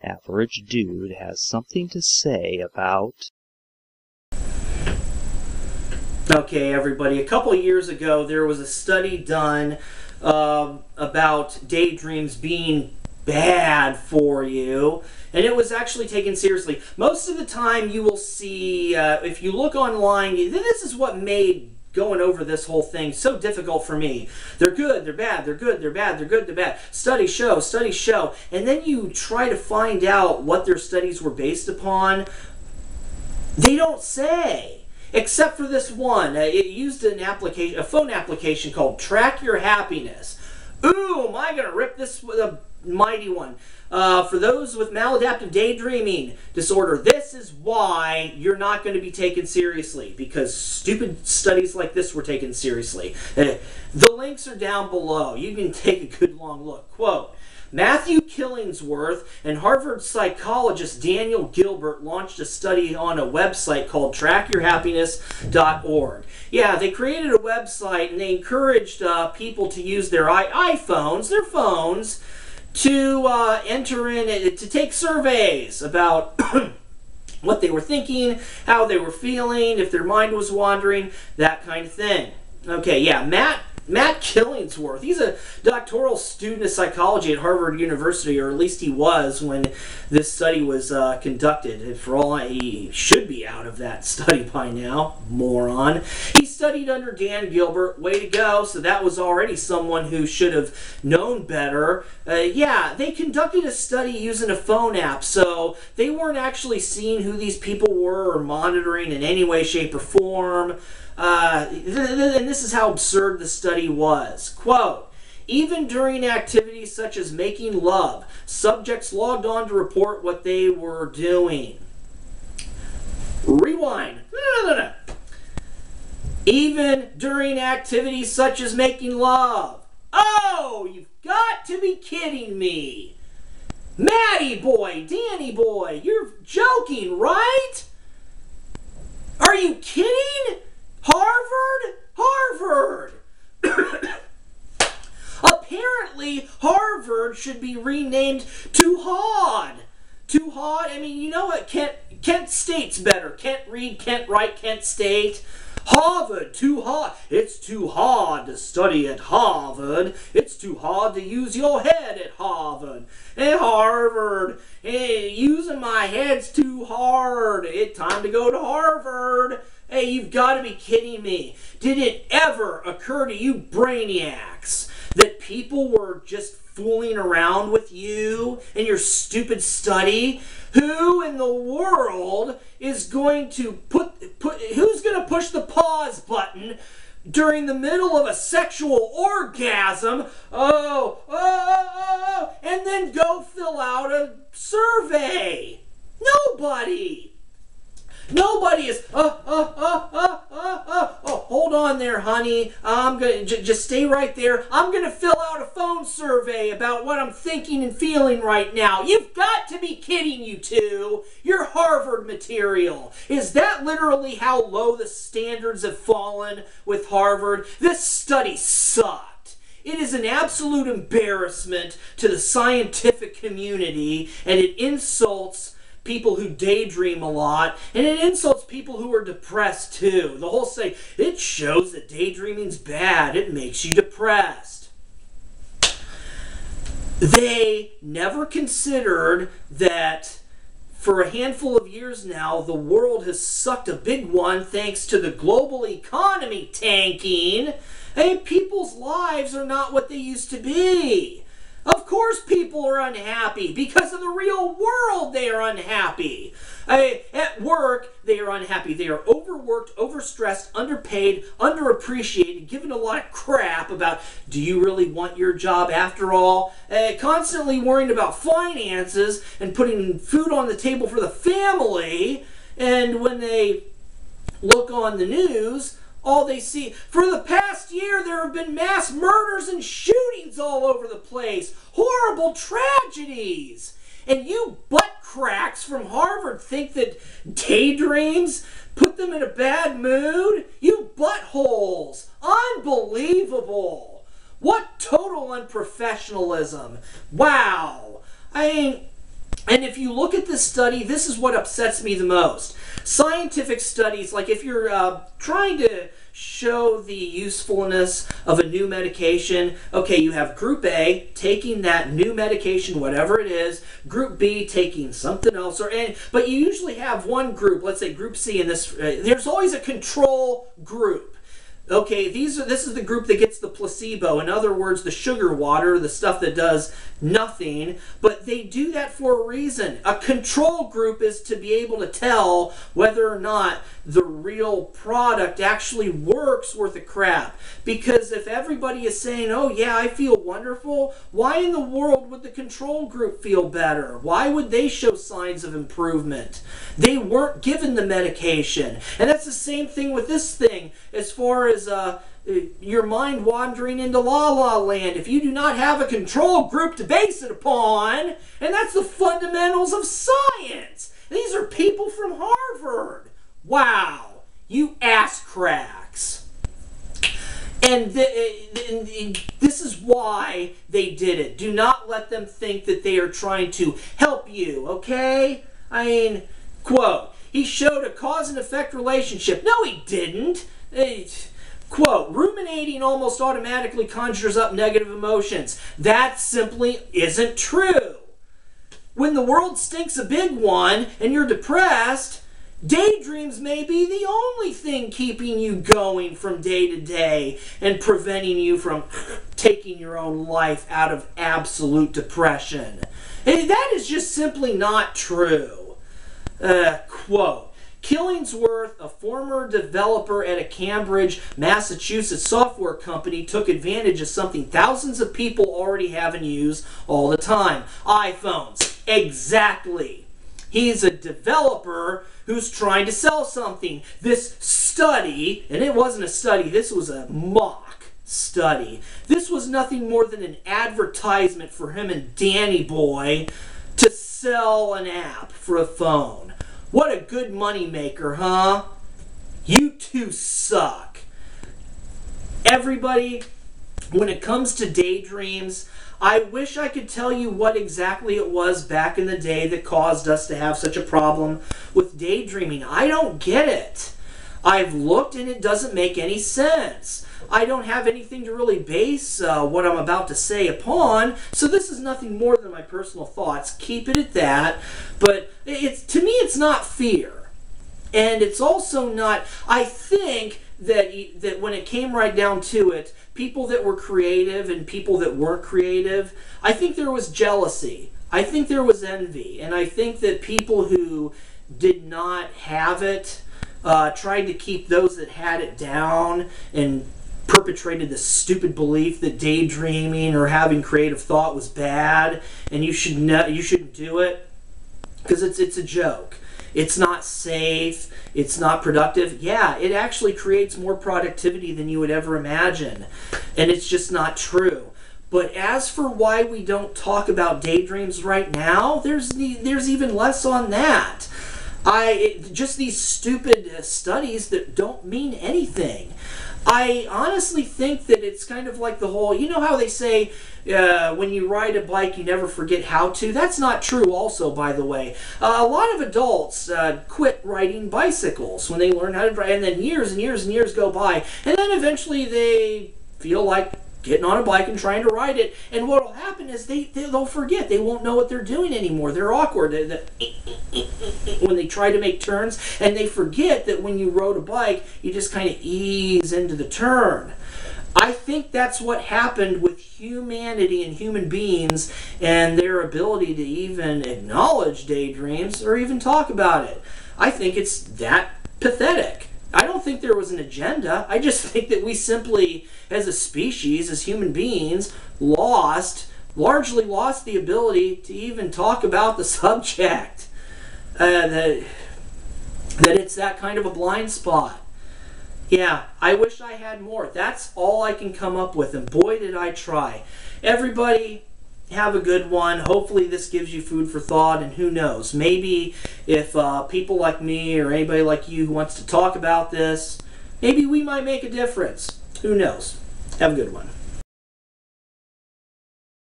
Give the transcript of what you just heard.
Average Dude has something to say about... Okay, everybody, a couple years ago there was a study done about daydreams being bad for you, and it was actually taken seriously. Most of the time you will see, if you look online, this is what made going over this whole thing so difficult for me. They're good, they're bad, they're good, they're bad, they're good, they're bad. Studies show. And then you try to find out what their studies were based upon. They don't say. Except for this one. It used an application, a phone application called Track Your Happiness. Ooh, am I going to rip this with a mighty one. For those with maladaptive daydreaming disorder, this is why you're not going to be taken seriously, because stupid studies like this were taken seriously. The links are down below. You can take a good long look. Quote, Matthew Killingsworth and Harvard psychologist Daniel Gilbert launched a study on a website called trackyourhappiness.org. Yeah, they created a website and they encouraged people to use their iPhones, their phones, to enter in, to take surveys about what they were thinking, how they were feeling, if their mind was wandering, that kind of thing. Okay, yeah, Matt Killingsworth, he's a doctoral student of psychology at Harvard University, or at least he was when this study was conducted. For all he should be out of that study by now, moron. He studied under Dan Gilbert, way to go, so that was already someone who should have known better. Yeah, they conducted a study using a phone app, so they weren't actually seeing who these people were or monitoring in any way, shape, or form. And this is how absurd the study was. Quote, even during activities such as making love, subjects logged on to report what they were doing. Rewind. No. Even during activities such as making love. Oh, you've got to be kidding me. Matty boy, Danny boy, you're joking, right? Are you kidding? Harvard! Apparently, Harvard should be renamed to Hod. To Hod? I mean, you know what? Kent State's better. Kent read, Kent write, Kent State. Harvard, too hard. It's too hard to study at Harvard. It's too hard to use your head at Harvard. Hey, Harvard. Hey, using my head's too hard. It's time to go to Harvard. Hey, you've got to be kidding me. Did it ever occur to you brainiacs that people were just fooling around with you and your stupid study? Who in the world is going to who's going to push the pause button during the middle of a sexual orgasm? And then go fill out a survey? Nobody. Nobody is, hold on there, honey. I'm going to, just stay right there. I'm going to fill out a phone survey about what I'm thinking and feeling right now. You've got to be kidding, you two. You're Harvard material. Is that literally how low the standards have fallen with Harvard? This study sucked. It is an absolute embarrassment to the scientific community, and it insults people who daydream a lot, and it insults people who are depressed too. The whole say, it shows that daydreaming's bad. It makes you depressed. They never considered that for a handful of years now, the world has sucked a big one thanks to the global economy tanking, and people's lives are not what they used to be. Of course people are unhappy. Because of the real world, they are unhappy. At work, they are unhappy. They are overworked, overstressed, underpaid, underappreciated, given a lot of crap about, do you really want your job after all? Constantly worrying about finances and putting food on the table for the family. And when they look on the news, all they see, for the past year there have been mass murders and shootings all over the place. Horrible tragedies. And you butt cracks from Harvard think that daydreams put them in a bad mood? You buttholes. Unbelievable. What total unprofessionalism. Wow. I mean, And if you look at this study, this is what upsets me the most. Scientific studies, like if you're trying to show the usefulness of a new medication, okay, you have Group A taking that new medication, whatever it is, Group B taking something else, but you usually have one group, let's say Group C in this, there's always a control group. Okay, this is the group that gets the placebo. In other words, the sugar water, the stuff that does nothing. But they do that for a reason. A control group is to be able to tell whether or not the real product actually works worth a crap. Because if everybody is saying, oh yeah, I feel wonderful, why in the world would the control group feel better? Why would they show signs of improvement? They weren't given the medication. And that's the same thing with this thing as far as your mind wandering into la la land. If you do not have a control group to base it upon, and that's the fundamentals of science. These are people from Harvard. Wow, you ass cracks. And this is why they did it. Do not let them think that they are trying to help you, okay? I mean, quote, he showed a cause and effect relationship. No, he didn't. Quote, ruminating almost automatically conjures up negative emotions. That simply isn't true. When the world stinks a big one and you're depressed, daydreams may be the only thing keeping you going from day to day and preventing you from taking your own life out of absolute depression. And that is just simply not true. Quote, Killingsworth, a former developer at a Cambridge, Massachusetts software company, took advantage of something thousands of people already have and use all the time. iPhones. Exactly. He's a developer who's trying to sell something. This study, and it wasn't a study, this was a mock study. This was nothing more than an advertisement for him and Danny Boy to sell an app for a phone. What a good money maker, huh? You two suck. Everybody, when it comes to daydreams, I wish I could tell you what exactly it was back in the day that caused us to have such a problem with daydreaming. I don't get it. I've looked and it doesn't make any sense. I don't have anything to really base what I'm about to say upon, so this is nothing more than my personal thoughts. Keep it at that. But to me, it's not fear. And it's also not, I think that when it came right down to it, people that were creative and people that weren't creative, I think there was jealousy. I think there was envy. And I think that people who did not have it tried to keep those that had it down and perpetrated this stupid belief that daydreaming or having creative thought was bad and you shouldn't do it because it's a joke. It's not safe. It's not productive. Yeah, it actually creates more productivity than you would ever imagine, and it's just not true. But as for why we don't talk about daydreams right now, there's even less on that. Just these stupid studies that don't mean anything. I honestly think that it's kind of like the whole, you know how they say when you ride a bike you never forget how to? That's not true also, by the way. A lot of adults quit riding bicycles when they learn how to drive, and then years and years and years go by, and then eventually they feel like getting on a bike and trying to ride it, and what will happen is they'll forget. They won't know what they're doing anymore. They're awkward when they try to make turns, and they forget that when you rode a bike, you just kind of ease into the turn. I think that's what happened with humanity and human beings and their ability to even acknowledge daydreams or even talk about it. I think it's that pathetic. I don't think there was an agenda. I just think that we simply, as a species, as human beings, largely lost the ability to even talk about the subject. That it's that kind of a blind spot. Yeah, I wish I had more. That's all I can come up with, and boy did I try. Everybody, have a good one. Hopefully this gives you food for thought, and who knows, maybe if people like me or anybody like you who wants to talk about this, maybe we might make a difference. Who knows? Have a good one.